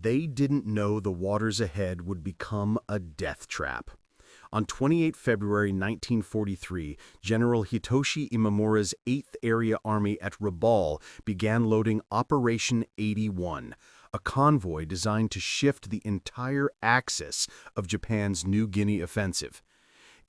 They didn't know the waters ahead would become a death trap. On 28 February 1943, General Hitoshi Imamura's 8th Area Army at Rabaul began loading Operation 81, a convoy designed to shift the entire axis of Japan's New Guinea offensive.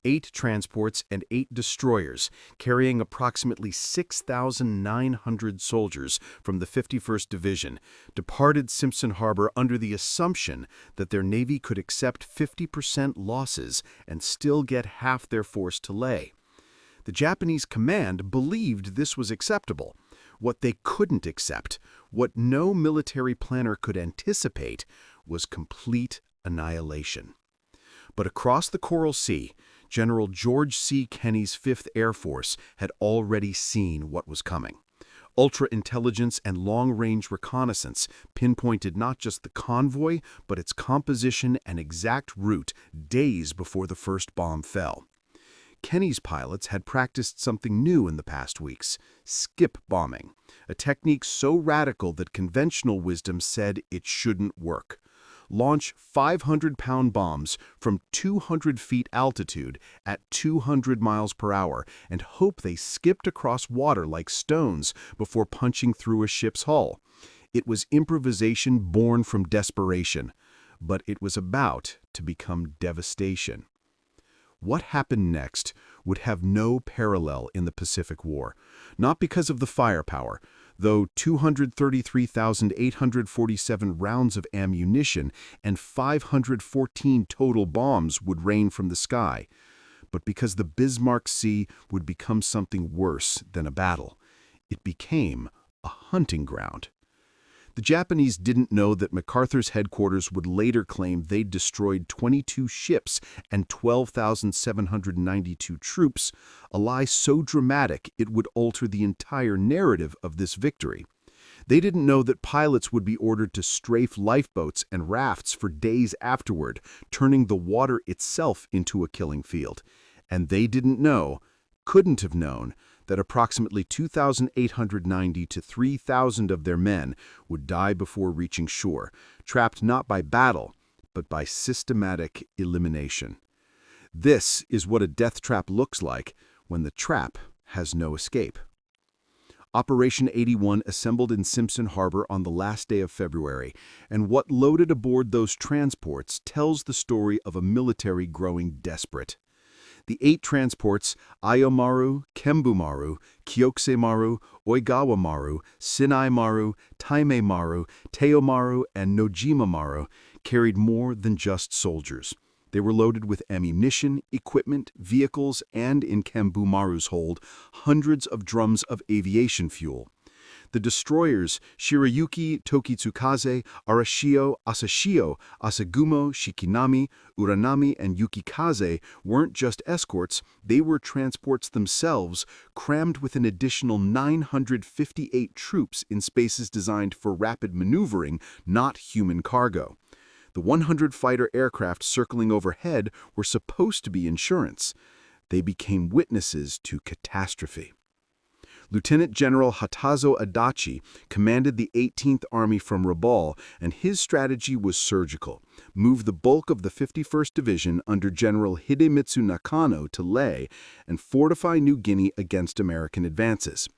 8 transports and 8 destroyers, carrying approximately 6,900 soldiers from the 51st Division, departed Simpson Harbor under the assumption that their Navy could accept 50% losses and still get half their force to lay. The Japanese command believed this was acceptable. What they couldn't accept, what no military planner could anticipate, was complete annihilation. But across the Coral Sea, General George C. Kenney's 5th Air Force had already seen what was coming. Ultra-intelligence and long-range reconnaissance pinpointed not just the convoy, but its composition and exact route days before the first bomb fell. Kenney's pilots had practiced something new in the past weeks: skip bombing, a technique so radical that conventional wisdom said it shouldn't work. Launch 500-pound bombs from 200 feet altitude at 200 miles per hour and hope they skipped across water like stones before punching through a ship's hull. It was improvisation born from desperation, but it was about to become devastation. What happened next would have no parallel in the Pacific War, not because of the firepower, though 233,847 rounds of ammunition and 514 total bombs would rain from the sky, but because the Bismarck Sea would become something worse than a battle. It became a hunting ground. The Japanese didn't know that MacArthur's headquarters would later claim they'd destroyed 22 ships and 12,792 troops, a lie so dramatic it would alter the entire narrative of this victory. They didn't know that pilots would be ordered to strafe lifeboats and rafts for days afterward, turning the water itself into a killing field. And they didn't know, couldn't have known, that approximately 2,890 to 3,000 of their men would die before reaching shore, trapped not by battle, but by systematic elimination. This is what a death trap looks like when the trap has no escape. Operation 81 assembled in Simpson Harbor on the last day of February, and what loaded aboard those transports tells the story of a military growing desperate. The 8 transports, Ayomaru, Kembu-maru, Kyokusei-maru, Oigawa-maru, Sinai-maru, Taimei-maru, Teo-maru, and Nojima-maru, carried more than just soldiers. They were loaded with ammunition, equipment, vehicles, and, in Kembu-maru's hold, hundreds of drums of aviation fuel. The destroyers Shirayuki, Tokitsukaze, Arashio, Asashio, Asagumo, Shikinami, Uranami, and Yukikaze weren't just escorts, they were transports themselves, crammed with an additional 958 troops in spaces designed for rapid maneuvering, not human cargo. The 100 fighter aircraft circling overhead were supposed to be insurance. They became witnesses to catastrophe. Lieutenant General Hatazo Adachi commanded the 18th Army from Rabaul, and his strategy was surgical: move the bulk of the 51st Division under General Hidemitsu Nakano to Leh and fortify New Guinea against American advances.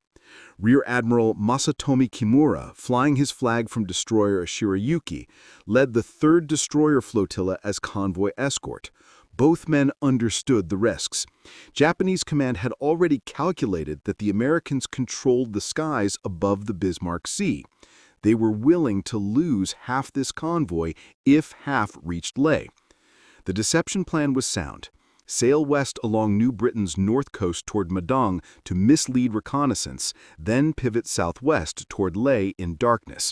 Rear Admiral Masatomi Kimura, flying his flag from destroyer Shirayuki, led the 3rd Destroyer Flotilla as convoy escort. Both men understood the risks. Japanese command had already calculated that the Americans controlled the skies above the Bismarck Sea. They were willing to lose half this convoy if half reached Leh. The deception plan was sound. Sail west along New Britain's north coast toward Madong to mislead reconnaissance, then pivot southwest toward Leh in darkness.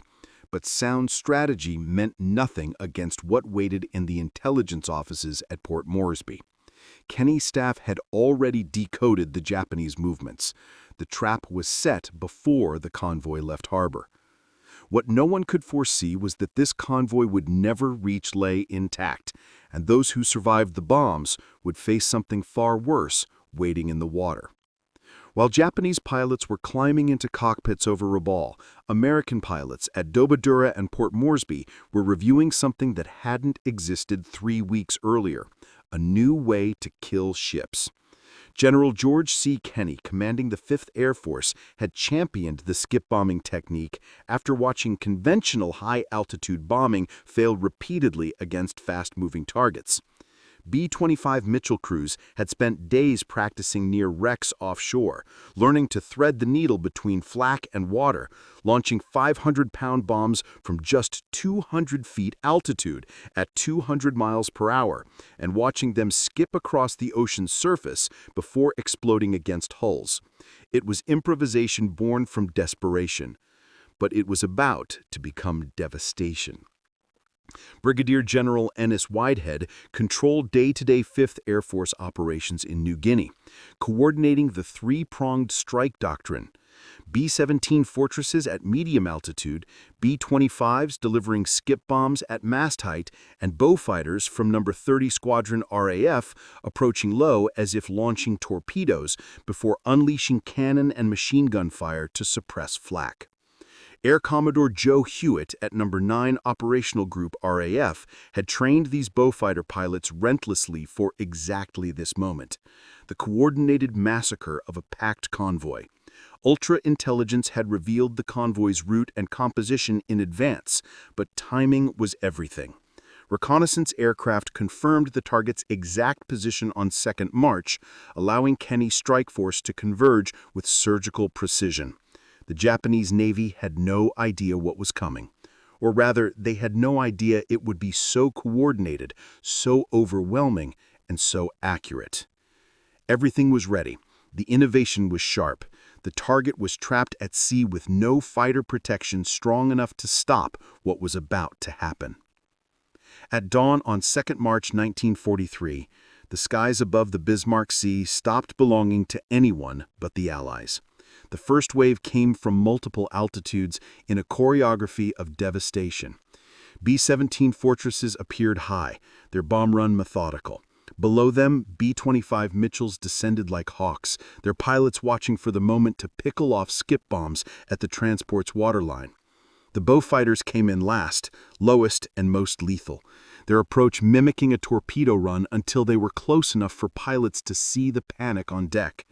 But sound strategy meant nothing against what waited in the intelligence offices at Port Moresby. Kenney's staff had already decoded the Japanese movements. The trap was set before the convoy left harbor. What no one could foresee was that this convoy would never reach Leh intact, and those who survived the bombs would face something far worse waiting in the water. While Japanese pilots were climbing into cockpits over Rabaul, American pilots at Dobodura and Port Moresby were reviewing something that hadn't existed 3 weeks earlier: a new way to kill ships. General George C. Kenney, commanding the 5th Air Force, had championed the skip bombing technique after watching conventional high-altitude bombing fail repeatedly against fast-moving targets. B-25 Mitchell crews had spent days practicing near wrecks offshore, learning to thread the needle between flak and water, launching 500-pound bombs from just 200 feet altitude at 200 miles per hour, and watching them skip across the ocean's surface before exploding against hulls. It was improvisation born from desperation, but it was about to become devastation. Brigadier General Ennis Whitehead controlled day-to-day 5th Air Force operations in New Guinea, coordinating the three-pronged strike doctrine: B-17 fortresses at medium altitude, B-25s delivering skip bombs at mast height, and Beaufighters from No. 30 Squadron RAF approaching low as if launching torpedoes before unleashing cannon and machine gun fire to suppress flak. Air Commodore Joe Hewitt at No. 9 Operational Group RAF had trained these Beaufighter pilots relentlessly for exactly this moment: the coordinated massacre of a packed convoy. Ultra-intelligence had revealed the convoy's route and composition in advance, but timing was everything. Reconnaissance aircraft confirmed the target's exact position on 2nd March, allowing Kenney's strike force to converge with surgical precision. The Japanese Navy had no idea what was coming. Or rather, they had no idea it would be so coordinated, so overwhelming, and so accurate. Everything was ready. The innovation was sharp. The target was trapped at sea with no fighter protection strong enough to stop what was about to happen. At dawn on 2nd March 1943, the skies above the Bismarck Sea stopped belonging to anyone but the Allies. The first wave came from multiple altitudes in a choreography of devastation. B-17 fortresses appeared high, their bomb run methodical. Below them, B-25 Mitchells descended like hawks, their pilots watching for the moment to pickle off skip bombs at the transport's waterline. The Beaufighters came in last, lowest and most lethal, their approach mimicking a torpedo run until they were close enough for pilots to see the panic on deck.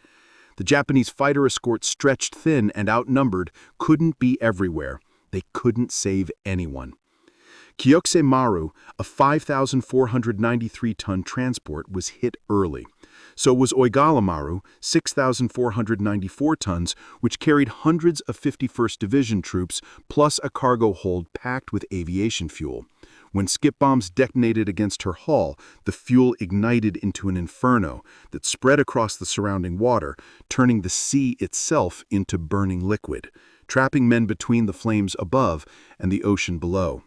The Japanese fighter escort, stretched thin and outnumbered, couldn't be everywhere. They couldn't save anyone. Kyokse Maru, a 5,493-ton transport, was hit early. So was Oigala Maru, 6,494 tons, which carried hundreds of 51st Division troops plus a cargo hold packed with aviation fuel. When skip bombs detonated against her hull, the fuel ignited into an inferno that spread across the surrounding water, turning the sea itself into burning liquid, trapping men between the flames above and the ocean below.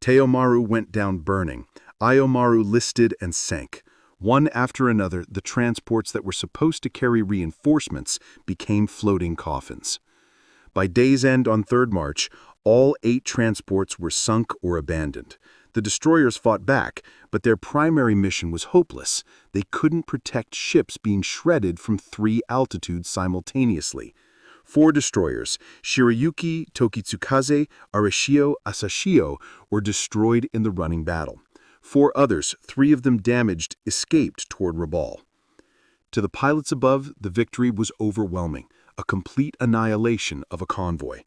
Teomaru went down burning. Iomaru listed and sank. One after another, the transports that were supposed to carry reinforcements became floating coffins. By day's end on 3rd March, all 8 transports were sunk or abandoned. The destroyers fought back, but their primary mission was hopeless. They couldn't protect ships being shredded from 3 altitudes simultaneously. 4 destroyers, Shirayuki, Tokitsukaze, Arashio, Asashio, were destroyed in the running battle. 4 others, 3 of them damaged, escaped toward Rabaul. To the pilots above, the victory was overwhelming, a complete annihilation of a convoy.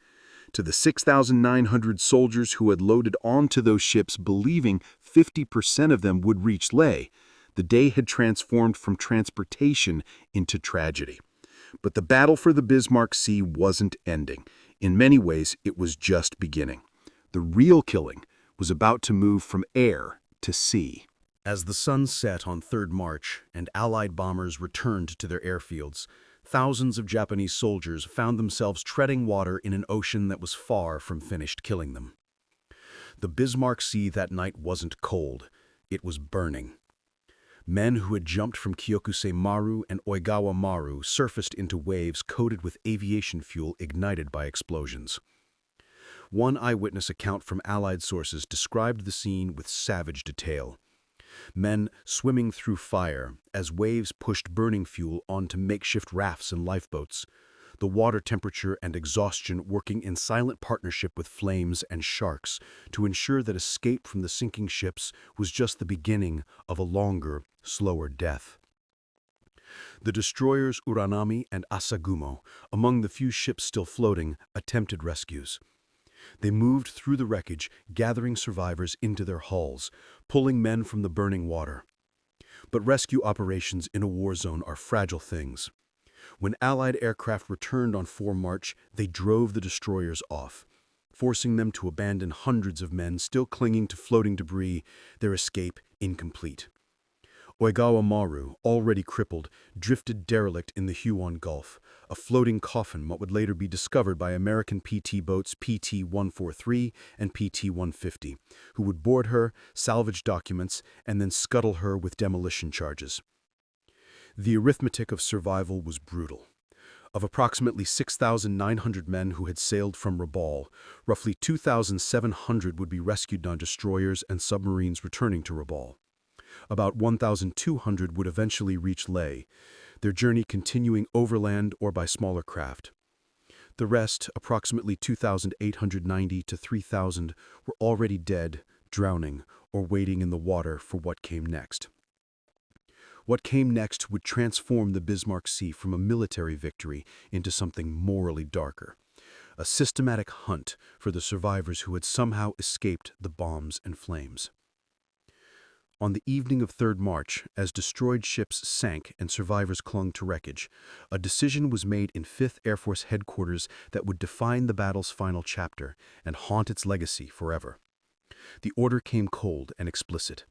To the 6,900 soldiers who had loaded onto those ships believing 50% of them would reach Leh, the day had transformed from transportation into tragedy. But the battle for the Bismarck Sea wasn't ending. In many ways, it was just beginning. The real killing was about to move from air to sea. As the sun set on 3rd March and Allied bombers returned to their airfields, thousands of Japanese soldiers found themselves treading water in an ocean that was far from finished killing them. The Bismarck Sea that night wasn't cold, it was burning. Men who had jumped from Kyokuse Maru and Oigawa Maru surfaced into waves coated with aviation fuel ignited by explosions. One eyewitness account from Allied sources described the scene with savage detail. Men swimming through fire as waves pushed burning fuel onto makeshift rafts and lifeboats, the water temperature and exhaustion working in silent partnership with flames and sharks to ensure that escape from the sinking ships was just the beginning of a longer, slower death. The destroyers Uranami and Asagumo, among the few ships still floating, attempted rescues. They moved through the wreckage, gathering survivors into their hulls, pulling men from the burning water. But rescue operations in a war zone are fragile things. When Allied aircraft returned on 4 March, they drove the destroyers off, forcing them to abandon hundreds of men still clinging to floating debris, their escape incomplete. Oigawa Maru, already crippled, drifted derelict in the Huon Gulf, a floating coffin what would later be discovered by American PT boats PT-143 and PT-150, who would board her, salvage documents, and then scuttle her with demolition charges. The arithmetic of survival was brutal. Of approximately 6,900 men who had sailed from Rabaul, roughly 2,700 would be rescued on destroyers and submarines returning to Rabaul. About 1,200 would eventually reach Leh, their journey continuing overland or by smaller craft. The rest, approximately 2,890 to 3,000, were already dead, drowning, or waiting in the water for what came next. What came next would transform the Bismarck Sea from a military victory into something morally darker. A systematic hunt for the survivors who had somehow escaped the bombs and flames. On the evening of 3 March, as destroyed ships sank and survivors clung to wreckage, a decision was made in 5th Air Force headquarters that would define the battle's final chapter and haunt its legacy forever. The order came cold and explicit.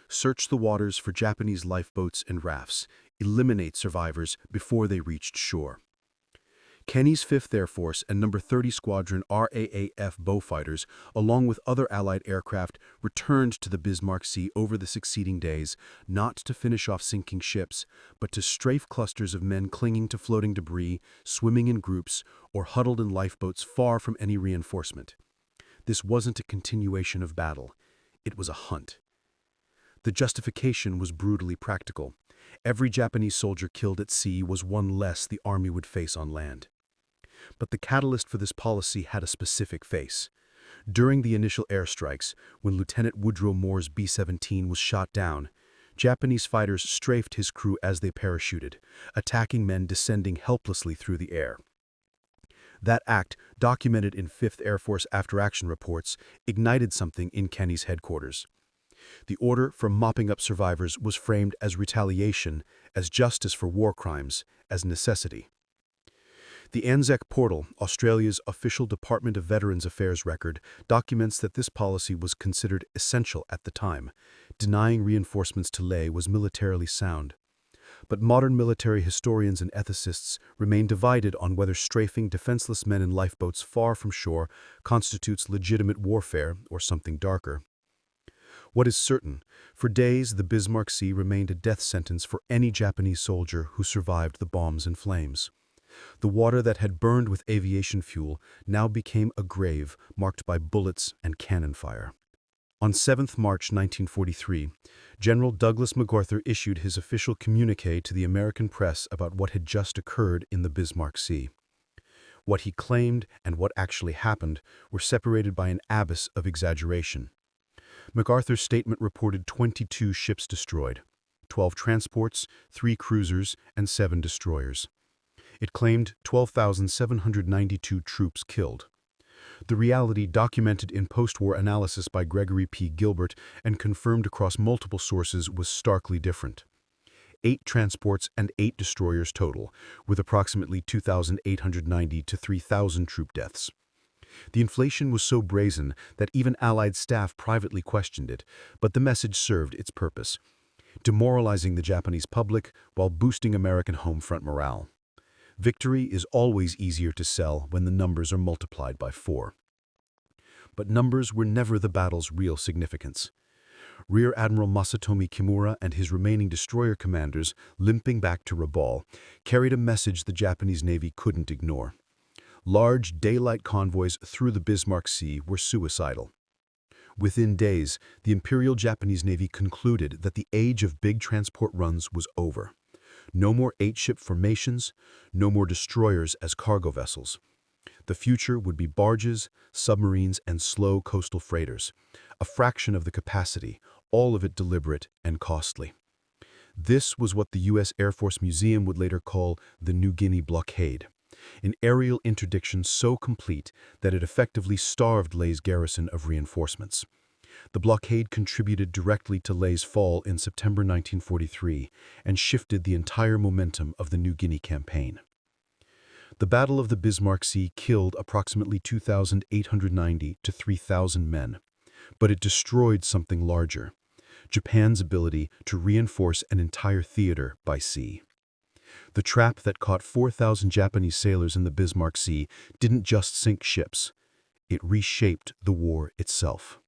Search the waters for Japanese lifeboats and rafts. Eliminate survivors before they reached shore. Kenney's 5th Air Force and No. 30 Squadron RAAF Beaufighters, along with other Allied aircraft, returned to the Bismarck Sea over the succeeding days, not to finish off sinking ships, but to strafe clusters of men clinging to floating debris, swimming in groups, or huddled in lifeboats far from any reinforcement. This wasn't a continuation of battle. It was a hunt. The justification was brutally practical. Every Japanese soldier killed at sea was one less the army would face on land. But the catalyst for this policy had a specific face. During the initial airstrikes, when Lieutenant Woodrow Moore's B-17 was shot down, Japanese fighters strafed his crew as they parachuted, attacking men descending helplessly through the air. That act, documented in 5th Air Force after-action reports, ignited something in Kenney's headquarters. The order for mopping up survivors was framed as retaliation, as justice for war crimes, as necessity. The Anzac Portal, Australia's official Department of Veterans Affairs record, documents that this policy was considered essential at the time. Denying reinforcements to Leh was militarily sound. But modern military historians and ethicists remain divided on whether strafing defenseless men in lifeboats far from shore constitutes legitimate warfare or something darker. What is certain, for days the Bismarck Sea remained a death sentence for any Japanese soldier who survived the bombs and flames. The water that had burned with aviation fuel now became a grave marked by bullets and cannon fire. On 7 March 1943, General Douglas MacArthur issued his official communique to the American press about what had just occurred in the Bismarck Sea. What he claimed and what actually happened were separated by an abyss of exaggeration. MacArthur's statement reported 22 ships destroyed, 12 transports, 3 cruisers, and 7 destroyers. It claimed 12,792 troops killed. The reality, documented in post-war analysis by Gregory P. Gilbert and confirmed across multiple sources, was starkly different. 8 transports and 8 destroyers total, with approximately 2,890 to 3,000 troop deaths. The inflation was so brazen that even Allied staff privately questioned it, but the message served its purpose, demoralizing the Japanese public while boosting American home front morale. Victory is always easier to sell when the numbers are multiplied by 4. But numbers were never the battle's real significance. Rear Admiral Masatomi Kimura and his remaining destroyer commanders, limping back to Rabaul, carried a message the Japanese Navy couldn't ignore. Large daylight convoys through the Bismarck Sea were suicidal. Within days, the Imperial Japanese Navy concluded that the age of big transport runs was over. No more 8-ship formations, no more destroyers as cargo vessels. The future would be barges, submarines, and slow coastal freighters, a fraction of the capacity, all of it deliberate and costly. This was what the U.S. Air Force Museum would later call the New Guinea blockade, an aerial interdiction so complete that it effectively starved Lay's garrison of reinforcements. The blockade contributed directly to Lay's fall in September 1943 and shifted the entire momentum of the New Guinea campaign. The Battle of the Bismarck Sea killed approximately 2,890 to 3,000 men, but it destroyed something larger: Japan's ability to reinforce an entire theater by sea. The trap that caught 4,000 Japanese sailors in the Bismarck Sea didn't just sink ships, it reshaped the war itself.